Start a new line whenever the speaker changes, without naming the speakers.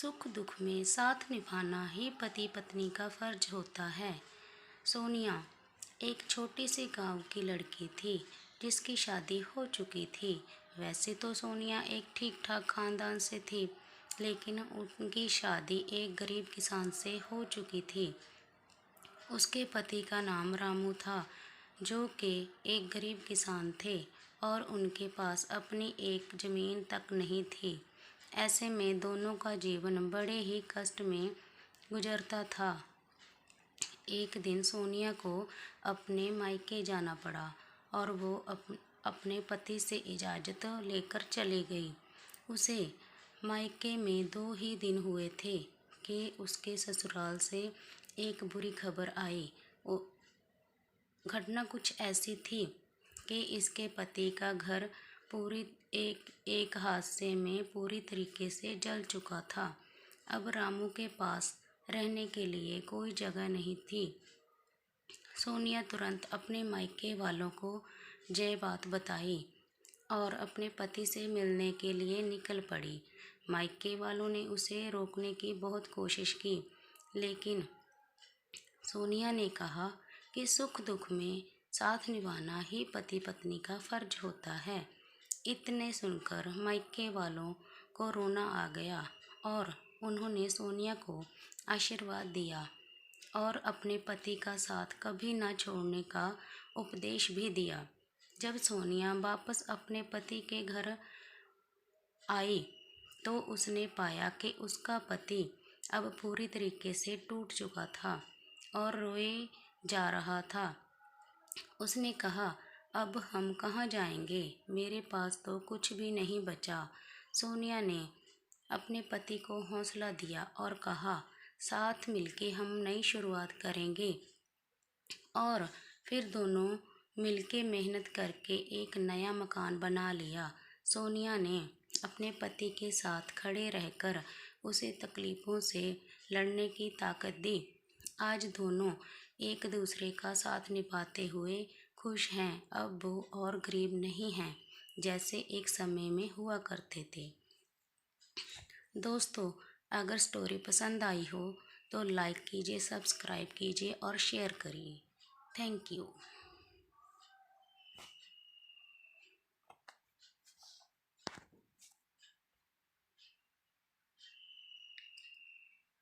सुख दुख में साथ निभाना ही पति पत्नी का फर्ज होता है। सोनिया एक छोटी सी गांव की लड़की थी जिसकी शादी हो चुकी थी। वैसे तो सोनिया एक ठीक ठाक खानदान से थी, लेकिन उनकी शादी एक गरीब किसान से हो चुकी थी। उसके पति का नाम रामू था, जो कि एक गरीब किसान थे और उनके पास अपनी एक ज़मीन तक नहीं थी। ऐसे में दोनों का जीवन बड़े ही कष्ट में गुजरता था। एक दिन सोनिया को अपने मायके जाना पड़ा और वो अपने पति से इजाज़त लेकर चली गई। उसे मायके में 2 ही दिन हुए थे कि उसके ससुराल से एक बुरी खबर आई। घटना कुछ ऐसी थी कि इसके पति का घर पूरी एक हादसे में पूरी तरीके से जल चुका था। अब रामू के पास रहने के लिए कोई जगह नहीं थी। सोनिया तुरंत अपने मायके वालों को ये बात बताई और अपने पति से मिलने के लिए निकल पड़ी। मायके वालों ने उसे रोकने की बहुत कोशिश की, लेकिन सोनिया ने कहा कि सुख दुख में साथ निभाना ही पति पत्नी का फर्ज होता है। इतने सुनकर मायके वालों को रोना आ गया और उन्होंने सोनिया को आशीर्वाद दिया और अपने पति का साथ कभी ना छोड़ने का उपदेश भी दिया। जब सोनिया वापस अपने पति के घर आई तो उसने पाया कि उसका पति अब पूरी तरीके से टूट चुका था और रोए जा रहा था। उसने कहा, अब हम कहाँ जाएंगे? मेरे पास तो कुछ भी नहीं बचा। सोनिया ने अपने पति को हौसला दिया और कहा, साथ मिलके हम नई शुरुआत करेंगे। और फिर दोनों मिलके मेहनत करके एक नया मकान बना लिया। सोनिया ने अपने पति के साथ खड़े रहकर उसे तकलीफ़ों से लड़ने की ताकत दी। आज दोनों एक दूसरे का साथ निभाते हुए खुश हैं। अब वो और गरीब नहीं हैं जैसे एक समय में हुआ करते थे। दोस्तों, अगर स्टोरी पसंद आई हो तो लाइक कीजिए, सब्सक्राइब कीजिए और शेयर करिए। Thank you.